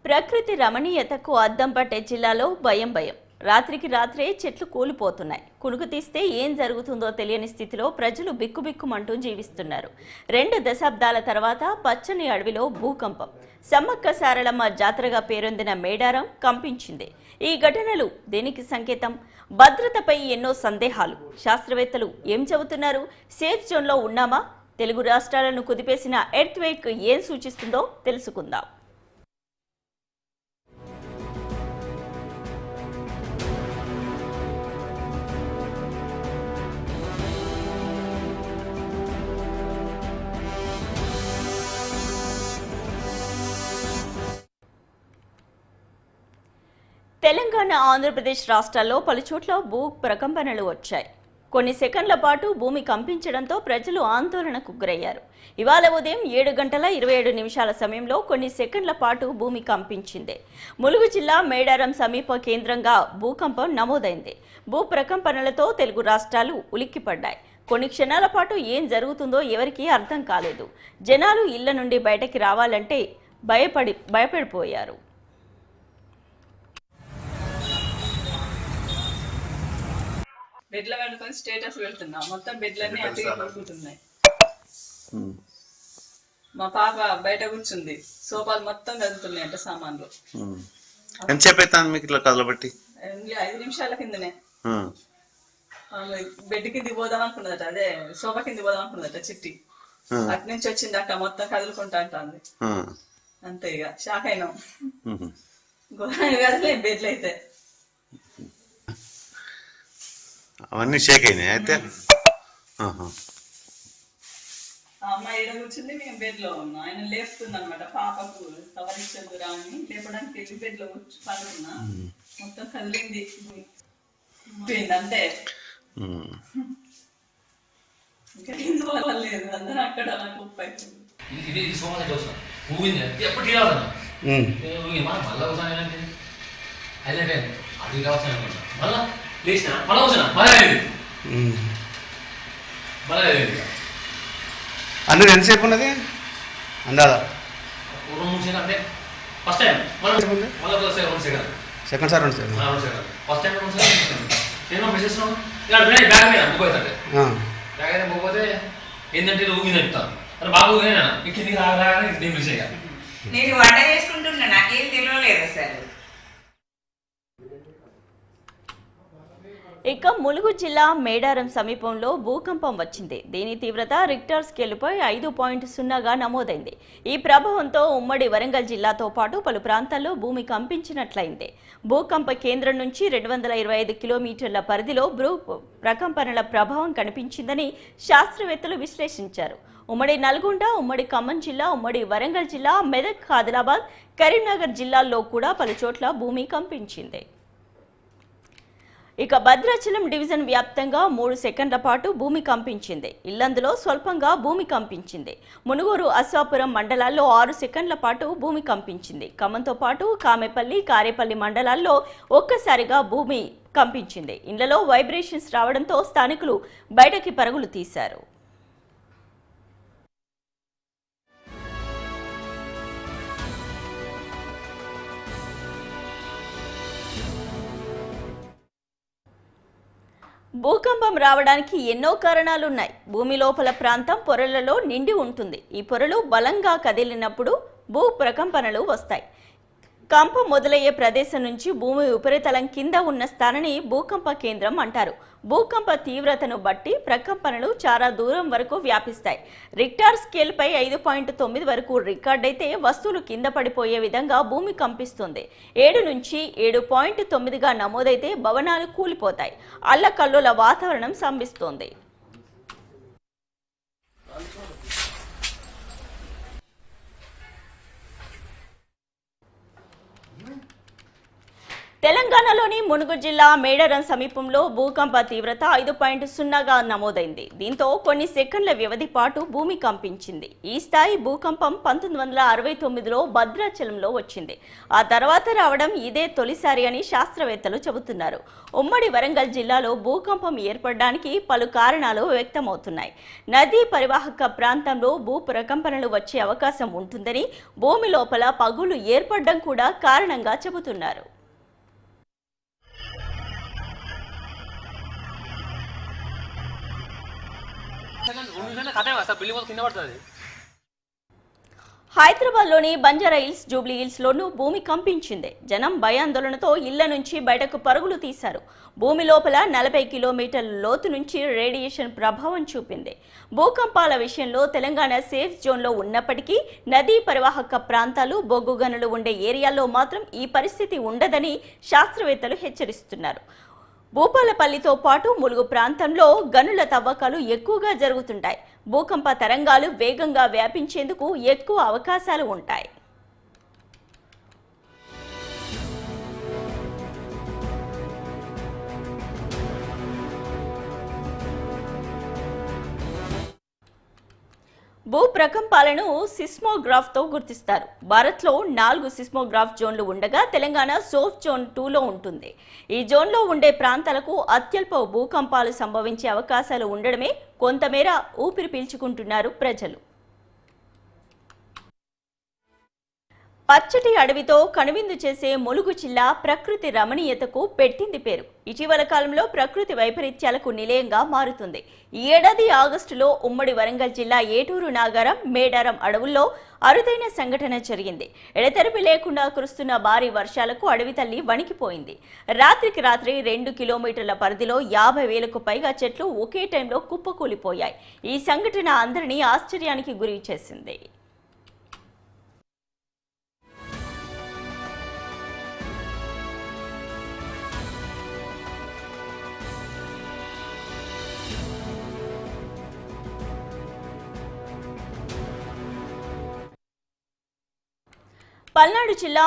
ప్రకృతి రమణీయతకు అద్దం పట్టే జిల్లాలో భయం. రాత్రికి రాత్రే చెట్లు కూలిపోతున్నాయి. కునుకు తీస్తే ఏం జరుగుతుందో తెలియని స్థితిలో ప్రజలు బిక్కుబిక్కుమంటూ జీవిస్తున్నారు. 2 దశాబ్దాల తర్వాత పచ్చని అడవిలో భూకంపం. సమ్మక్క సారలమ్మ జాతరగా పేరొందిన మేడారం కంపించింది. ఈ ఘటనలు దేనికి సంకేతం? భద్రతపై ఎన్నో సందేహాలు. శాస్త్రవేత్తలు ఏం చెబుతున్నారు? సేఫ్ జోన్లో ఉన్నామా? తెలుగు రాష్ట్రాలను కుదిపేసిన ఎర్త్క్వేక్ ఏం సూచిస్తుందో తెలుసుకుందాం. తెలంగాణ, ఆంధ్రప్రదేశ్ రాష్ట్రాల్లో పలుచోట్ల భూ ప్రకంపనలు వచ్చాయి. కొన్ని సెకండ్ల పాటు భూమి కంపించడంతో ప్రజలు ఆందోళనకు గురయ్యారు. ఇవాళ ఉదయం 7:27 సమయంలో కొన్ని సెకండ్ల పాటు భూమి కంపించింది. ములుగు జిల్లా మేడారం సమీప కేంద్రంగా భూకంపం నమోదైంది. భూ ప్రకంపనలతో తెలుగు రాష్ట్రాలు ఉలిక్కిపడ్డాయి. కొన్ని క్షణాల పాటు ఏం జరుగుతుందో ఎవరికీ అర్థం కాలేదు. జనాలు ఇళ్ల నుండి బయటకి రావాలంటే భయపడిపోయారు. బెడ్ల పెట్టుకొని స్టేటస్ పెడుతున్నా. మొత్తం బెడ్లన్నీ అటు పడుకుంటున్నాయి. మా పాప బయట కూర్చుంది. సోఫాలు మొత్తం కదులుతున్నాయి అంట సామాన్లు. ఎంతసేపు అవుతాను మీకు ఇట్లా కదలబట్టి? 5 నిమిషాల కిందనే బెడ్ కింది పోదాం అనుకున్నదట. అదే సోఫా కింది పోదాం అనుకున్నదట చిట్టి. అటు నుంచి వచ్చింది అక్క మొత్తం కదులుకుంటా అంటుంది. అంతే ఇక షాక్ అయినాం. ఘోరంగా కదలే బెడ్లు అయితే. అవన్నీ షేక్ అయినాయి అయితే. అమ్మాయి ఈడ కూర్చుంది, మేము బెడ్ లో ఉన్నాం. ఆయన లేపుతుంది అనమాట. పాపకు సవరించదు రాని లేపడానికి వెళ్ళి బెడ్ లో పడుకున్నా. మొత్తం కదిలింది అంతే. ఇంకా కింద లేదు. అందరూ అక్కడ ఉప్పు అయిపోయింది. అందులో ఎంతసేపు ఉన్నది అందాదా? సెకండ్ సార్ 2 సెకండ్ పోతే ఏంటంటే ఊగి చెప్తాను బాబు కిందికి రాగానే నేను వంట చేసుకుంటున్నా. నాకేం తెలియలేదు అసలు. ఇక ములుగు జిల్లా మేడారం సమీపంలో భూకంపం వచ్చింది. దీని తీవ్రత రిక్టర్ స్కేలుపై 5.0గా నమోదైంది. ఈ ప్రభావంతో ఉమ్మడి వరంగల్ జిల్లాతో పాటు పలు ప్రాంతాల్లో భూమి కంపించినట్లయింది. భూకంప కేంద్రం నుంచి 225 కిలోమీటర్ల పరిధిలో భూ ప్రకంపనల ప్రభావం కనిపించిందని శాస్త్రవేత్తలు విశ్లేషించారు. ఉమ్మడి నల్గొండ, ఉమ్మడి ఖమ్మం జిల్లా, ఉమ్మడి వరంగల్ జిల్లా, మెదక్, ఆదిలాబాద్, కరీంనగర్ జిల్లాల్లో కూడా పలుచోట్ల భూమి కంపించింది. ఇక భద్రాచలం డివిజన్ వ్యాప్తంగా 3 సెకండ్ల పాటు భూమి కంపించింది. ఇల్లందులో స్వల్పంగా భూమి కంపించింది. మునుగోరు, అశ్వాపురం మండలాల్లో 6 సెకండ్ల పాటు భూమి కంపించింది. ఖమ్మంతో పాటు కామెపల్లి, కారేపల్లి మండలాల్లో ఒక్కసారిగా భూమి కంపించింది. ఇళ్లలో వైబ్రేషన్స్ రావడంతో స్థానికులు బయటకి పరుగులు తీశారు. భూకంపం రావడానికి ఎన్నో కారణాలున్నాయి. భూమి లోపల ప్రాంతం పొరలలో నిండి ఉంటుంది. ఈ పొరలు బలంగా కదిలినప్పుడు భూ ప్రకంపనలు వస్తాయి. కంపం మొదలయ్యే ప్రదేశం నుంచి భూమి ఉపరితలం కింద ఉన్న స్థానాన్ని భూకంప కేంద్రం అంటారు. భూకంప తీవ్రతను బట్టి ప్రకంపనలు చాలా దూరం వరకు వ్యాపిస్తాయి. రిక్టార్ స్కేల్పై 5.9 వరకు రికార్డైతే వస్తువులు కింద పడిపోయే విధంగా భూమి కంపిస్తుంది. 7 నుంచి 7.9గా నమోదైతే భవనాలు కూలిపోతాయి. అల్లకల్లోల వాతావరణం సంభిస్తోంది. తెలంగాణలోని మునుగు జిల్లా మేడారం సమీపంలో భూకంప తీవ్రత 5.0గా నమోదైంది. దీంతో కొన్ని సెకండ్ల వ్యవధి పాటు భూమి కంపించింది. ఈ స్థాయి భూకంపం 1969లో భద్రాచలంలో వచ్చింది. ఆ తర్వాత రావడం ఇదే తొలిసారి అని శాస్త్రవేత్తలు చెబుతున్నారు. ఉమ్మడి వరంగల్ జిల్లాలో భూకంపం ఏర్పడడానికి పలు కారణాలు వ్యక్తమవుతున్నాయి. నదీ పరివాహక ప్రాంతంలో భూ ప్రకంపనలు వచ్చే అవకాశం ఉంటుందని, భూమి లోపల పగులు ఏర్పడడం కూడా కారణంగా చెబుతున్నారు. హైదరాబాద్లోని బంజారా హిల్స్, జూబ్లీ హిల్స్లోనూ భూమి కంపించింది. జనం భయాందోళనతో ఇళ్ల నుంచి బయటకు పరుగులు తీశారు. భూమి లోపల 40 కిలోమీటర్ల లోతు నుంచి రేడియేషన్ ప్రభావం చూపింది. భూకంపాల విషయంలో తెలంగాణ సేఫ్ జోన్లో ఉన్నప్పటికీ నదీ పరివాహక ప్రాంతాలు, బొగ్గు గనులు ఉండే ఏరియాల్లో మాత్రం ఈ పరిస్థితి ఉండదని శాస్త్రవేత్తలు హెచ్చరిస్తున్నారు. భూపాలపల్లితో పాటు ములుగు ప్రాంతంలో గనుల తవ్వకాలు ఎక్కువగా జరుగుతుంటాయి. భూకంప తరంగాలు వేగంగా వ్యాపించేందుకు ఎక్కువ అవకాశాలు ఉంటాయి. భూ ప్రకంపాలను సిస్మోగ్రాఫ్తో గుర్తిస్తారు. భారత్లో 4 సిస్మోగ్రాఫ్ జోన్లు ఉండగా తెలంగాణ సోఫ్ జోన్ 2లో ఉంటుంది. ఈ జోన్లో ఉండే ప్రాంతాలకు అత్యల్ప భూకంపాలు సంభవించే అవకాశాలు ఉండడమే కొంతమేర ఊపిరి పీల్చుకుంటున్నారు ప్రజలు. పచ్చటి అడవితో కనువిందు చేసే ములుగు జిల్లా ప్రకృతి రమణీయతకు పెట్టింది పేరు. ఇటీవల కాలంలో ప్రకృతి వైపరీత్యాలకు నిలయంగా మారుతుంది. ఈ ఏడాది ఆగస్టులో ఉమ్మడి వరంగల్ జిల్లా ఏటూరు నాగారం, మేడారం అడవుల్లో అరుదైన సంఘటన జరిగింది. ఎడతెరిపి లేకుండా కురుస్తున్న భారీ వర్షాలకు అడవి తల్లి వణికిపోయింది. రాత్రికి రాత్రి 2 కిలోమీటర్ల పరిధిలో 50,000కు పైగా చెట్లు ఒకే టైంలో కుప్పకూలిపోయాయి. ఈ సంఘటన అందరినీ ఆశ్చర్యానికి గురి చేసింది. పల్నాడు జిల్లా